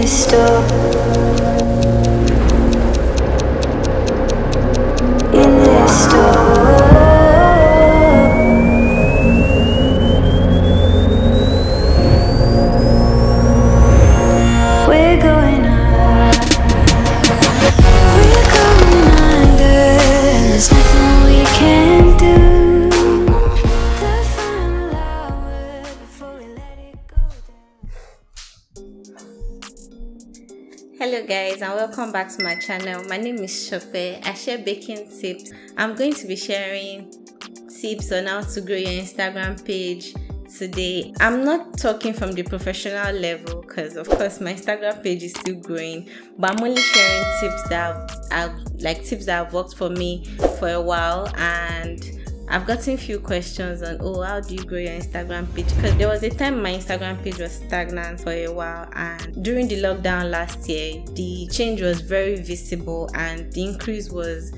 this store, in this store. We're going up, we're going under, and there's nothing we can do. The final hour before we let it go down. Hello guys, and welcome back to my channel. My name is Shope. I share baking tips. I'm going to be sharing tips on how to grow your Instagram page today. I'm not talking from the professional level because of course my Instagram page is still growing, but I'm only sharing tips that have worked for me for a while. And I've gotten a few questions on, how do you grow your Instagram page? Because there was a time my Instagram page was stagnant for a while, and during the lockdown last year, the change was very visible and the increase was,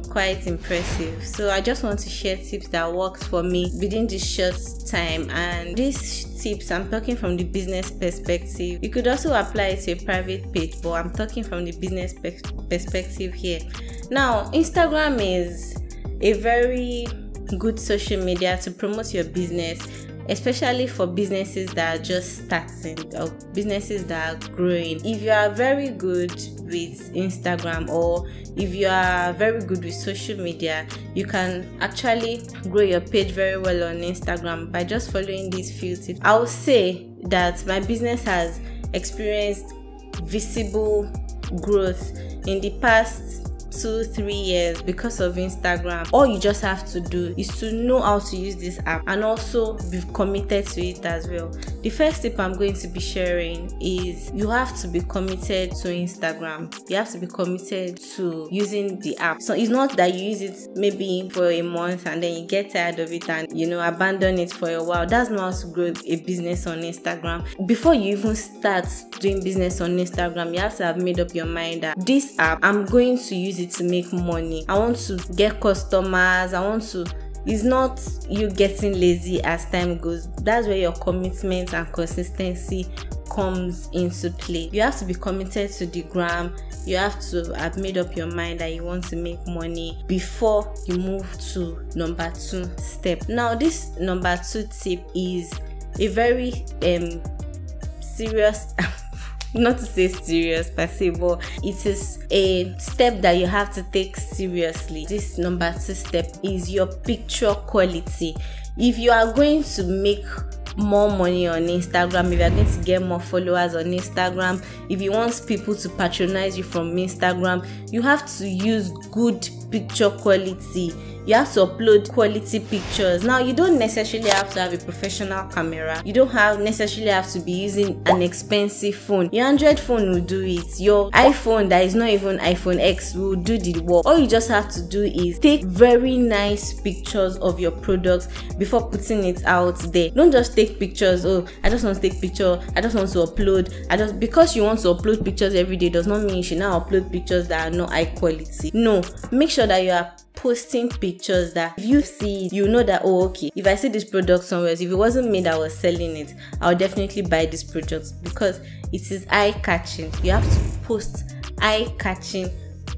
quite impressive. So I just want to share tips that worked for me within this short time. And these tips, I'm talking from the business perspective. You could also apply it to a private page, but I'm talking from the business perspective here. Now, Instagram is a very good social media to promote your business, especially for businesses that are just starting or businesses that are growing. If you are very good with Instagram, or if you are very good with social media, you can actually grow your page very well on Instagram by just following these few tips. I would say that my business has experienced visible growth in the past 2-3 years because of Instagram. All you just have to do is to know how to use this app and also be committed to it as well. The first tip I'm going to be sharing is you have to be committed to Instagram. You have to be committed to using the app. So it's not that you use it maybe for a month and then you get tired of it and abandon it for a while. That's not how to grow a business on Instagram. Before you even start doing business on Instagram, you have to have made up your mind that this app, I'm going to use it to make money. I want to get customers. It's not you getting lazy as time goes. That's where your commitment and consistency comes into play. You have to be committed to the gram. You have to have made up your mind that you want to make money before you move to number 2 step. Now, this number 2 tip is a very serious not to say serious per se, but it is a step that you have to take seriously. This number 2 step is your picture quality. If you are going to make more money on Instagram, if you are going to get more followers on Instagram, if you want people to patronize you from Instagram, you have to use good picture quality. You have to upload quality pictures. Now, you don't necessarily have to have a professional camera. You don't necessarily have to be using an expensive phone. Your Android phone will do it. Your iPhone that is not even iPhone X will do the work. All you just have to do is take very nice pictures of your products before putting it out there. Don't just take pictures. I just want to take picture. I just want to upload. Because you want to upload pictures every day does not mean you should now upload pictures that are not high quality. No, make sure that you are posting pictures that if you see it, you know that, okay, if I see this product somewhere, if it wasn't me that was selling it, I'll definitely buy this product because it is eye-catching. You have to post eye-catching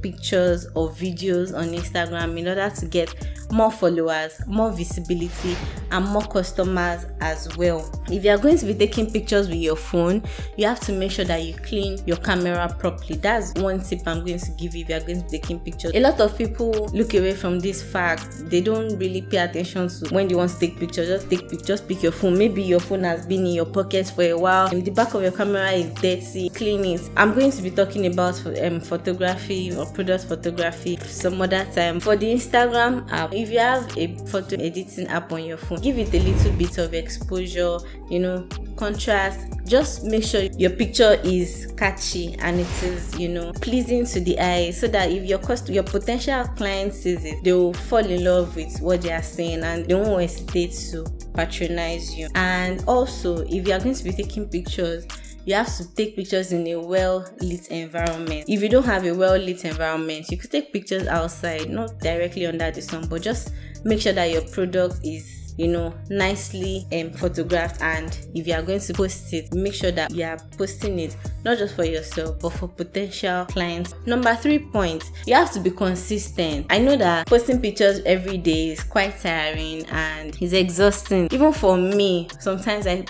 pictures or videos on Instagram in order to get more followers, more visibility, and more customers as well. If you are going to be taking pictures with your phone, you have to make sure that you clean your camera properly. That's one tip I'm going to give you if you are going to be taking pictures. A lot of people look away from this fact. They don't really pay attention to when you want to take pictures. Just take pictures, just pick your phone. Maybe your phone has been in your pocket for a while and the back of your camera is dirty. Clean it. I'm going to be talking about photography or product photography some other time. For the Instagram app, if you have a photo editing app on your phone, give it a little bit of exposure, contrast. Just make sure your picture is catchy and it is, pleasing to the eye, so that if your potential client sees it, they will fall in love with what they are saying and they won't hesitate to patronize you. And also, if you are going to be taking pictures, you have to take pictures in a well-lit environment. If you don't have a well-lit environment, you could take pictures outside, not directly under the sun, but just make sure that your product is nicely photographed, and if you are going to post it, make sure that you are posting it not just for yourself but for potential clients. Number 3 point, you have to be consistent. I know that posting pictures every day is quite tiring and it's exhausting. Even for me, sometimes I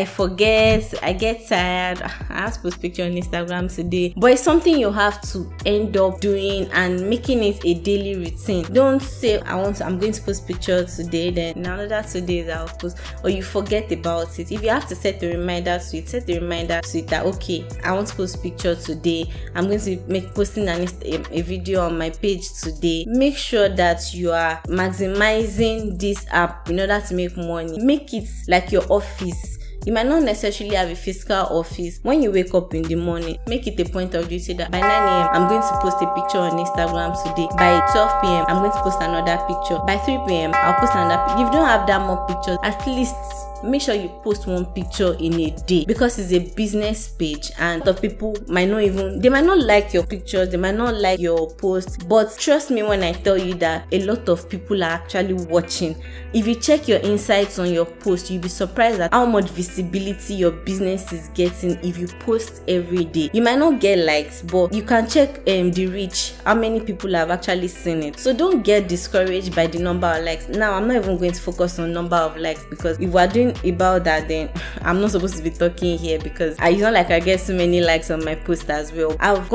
forget, I get tired. I have to post picture on Instagram today, but it's something you have to end up doing and making it a daily routine. Don't say I'm going to post pictures today, then in another 2 days I'll post, or you forget about it. If you have to set a reminder to it, set a reminder to it that okay, I want to post picture today. I'm going to posting a video on my page today. Make sure that you are maximizing this app in order to make money. Make it like your office. You might not necessarily have a physical office. When you wake up in the morning, make it a point of duty that by 9 a.m. I'm going to post a picture on Instagram today. By 12 p.m. I'm going to post another picture. By 3 p.m. I'll post another picture. If you don't have that more pictures, at least make sure you post 1 picture in a day, because it's a business page and the people might not like your pictures, they might not like your post, but trust me when I tell you that a lot of people are actually watching. If you check your insights on your post, you'll be surprised at how much visibility your business is getting if you post every day. You might not get likes, but you can check the reach, how many people have actually seen it. So don't get discouraged by the number of likes. Now I'm not even going to focus on number of likes, because if we're doing about that, then I'm not supposed to be talking here, because it's not like I get so many likes on my post as well. I've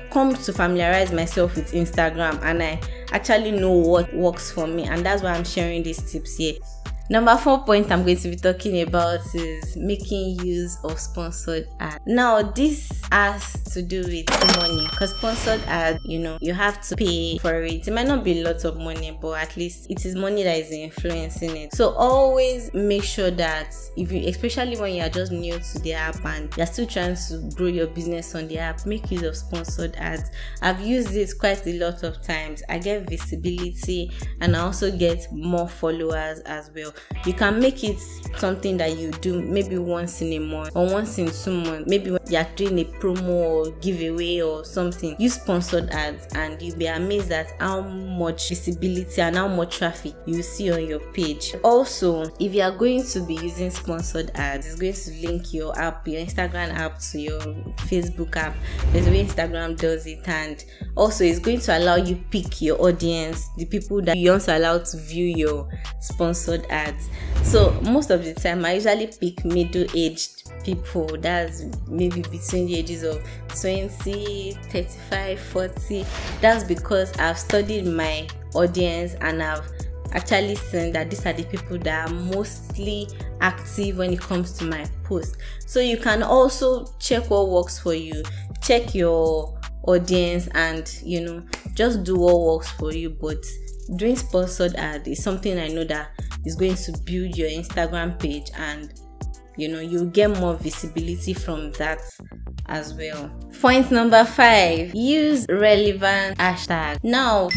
come to familiarize myself with Instagram, and I actually know what works for me, and that's why I'm sharing these tips here. Number 4 point I'm going to be talking about is making use of sponsored ads. Now this has to do with money, because sponsored ads, you have to pay for it. It might not be lots of money, but at least it is money that is influencing it. So always make sure that especially when you are just new to the app and you're still trying to grow your business on the app, make use of sponsored ads. I've used it quite a lot of times. I get visibility and I also get more followers as well. You can make it something that you do maybe once in a month or once in 2 months. Maybe when you're doing a promo or giveaway or something, use sponsored ads and you'll be amazed at how much visibility and how much traffic you see on your page. Also, if you are going to be using sponsored ads, it's going to link your app, your Instagram app, to your Facebook app. There's a way Instagram does it, and also it's going to allow you pick your audience, the people that you want to allow to view your sponsored ads. So most of the time I usually pick middle-aged people, that's maybe between the ages of 20, 35, 40. That's because I've studied my audience and I've actually seen that these are the people that are mostly active when it comes to my post. So you can also check what works for you, check your audience, and just do what works for you. But doing sponsored ad is something I know that is going to build your Instagram page, and you'll get more visibility from that as well. Point number 5, use relevant hashtag. Now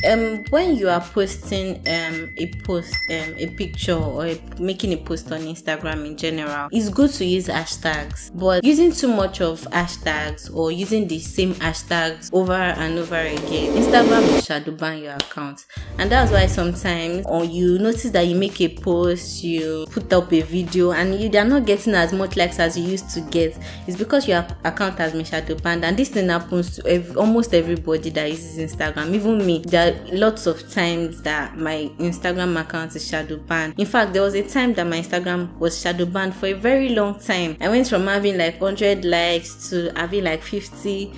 when you are posting a picture or making a post on Instagram in general, it's good to use hashtags, but using too much of hashtags or using the same hashtags over and over again, Instagram will shadow ban your account. And that's why sometimes you notice that you make a post, you put up a video, and you're not getting as much likes as you used to get. It's because your account has been shadow banned, and this thing happens to almost everybody that uses Instagram, even me. There are lots of times that my Instagram account is shadow banned. In fact, there was a time that my Instagram was shadow banned for a very long time. I went from having like 100 likes to having like 50,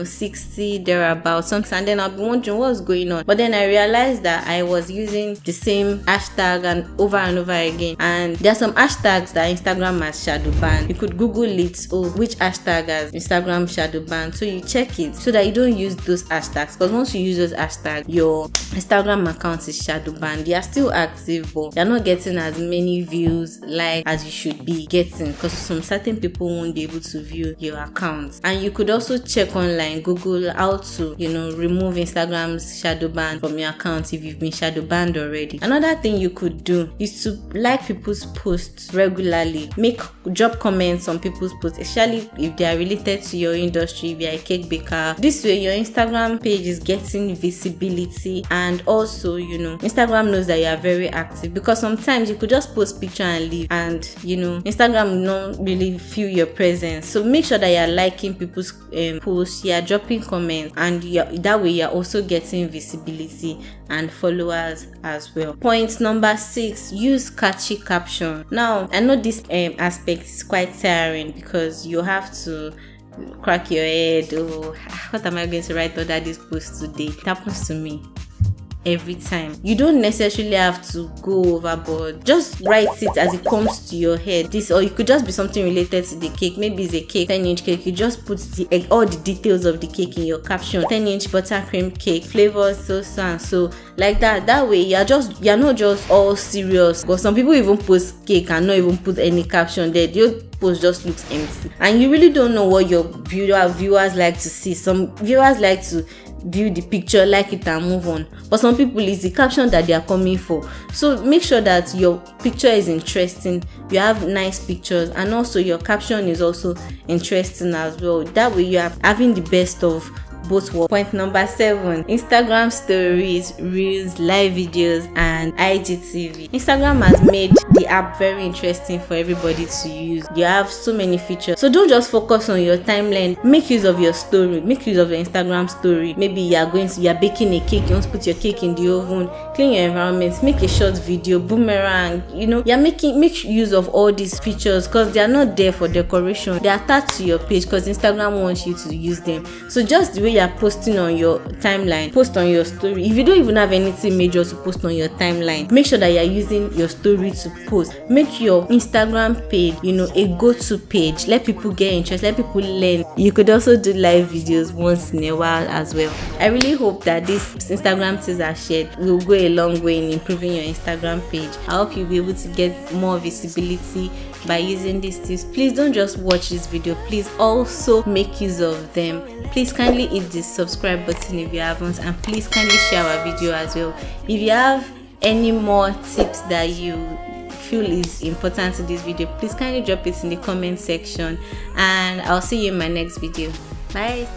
60 thereabouts, and then I'll be wondering what's going on. But then I realized that I was using the same hashtag and over again, and there are some hashtags that Instagram has shadow banned. You could Google it, which hashtag has Instagram shadow banned, so you check it so that you don't use those hashtags, because once you use those hashtags, your Instagram account is shadow banned. They are still active, but you're not getting as many views as you should be getting, because some certain people won't be able to view your account. And you could also check online, Google how to, remove Instagram's shadow ban from your account if you've been shadow banned already. Another thing you could do is to like people's posts regularly. Drop comments on people's posts, especially if they are related to your industry, if you're a cake baker. This way your Instagram page is getting visibility, and also Instagram knows that you are very active, because sometimes you could just post picture and leave, and Instagram will not really feel your presence. So make sure that you are liking people's posts, you are dropping comments, and that way you are also getting visibility and followers as well. Point number 6, use catchy caption. Now I know this aspect is quite tiring, because you have to crack your head, oh, what am I going to write under this post today? It happens to me every time. You don't necessarily have to go overboard. Just write it as it comes to your head. Or it could just be something related to the cake. Maybe it's a cake, 10-inch cake. You just put all the details of the cake in your caption. 10-inch buttercream cake, flavors so and so, like that. That way you're not just all serious. Because some people even post cake and not even put any caption there. Your post just looks empty, and you really don't know what your viewers like to see. Some viewers like to view the picture, like it, and move on, but some people it's the caption that they are coming for. So make sure that your picture is interesting, you have nice pictures, and also your caption is also interesting as well. That way you are having the best of both worlds. Point number 7, Instagram stories, reels, live videos, and IGTV. Instagram has made the app very interesting for everybody to use. You have so many features, so don't just focus on your timeline. Make use of your story, make use of your Instagram story. Maybe you're baking a cake, you want to put your cake in the oven, clean your environment, make a short video, boomerang. Make use of all these features, because they are not there for decoration, they are attached to your page because Instagram wants you to use them. So just the way you are posting on your timeline, post on your story. If you don't even have anything major to post on your timeline, make sure that you are using your story to post. Make your Instagram page a go-to page. Let people get interested, let people learn. You could also do live videos once in a while as well. I really hope that these Instagram tips I shared will go a long way in improving your Instagram page. I hope you'll be able to get more visibility by using these tips. Please don't just watch this video, please also make use of them. Please kindly hit the subscribe button if you haven't, and please kindly share our video as well. If you have any more tips that you feel is important to this video, please kindly drop it in the comment section, and I'll see you in my next video. Bye.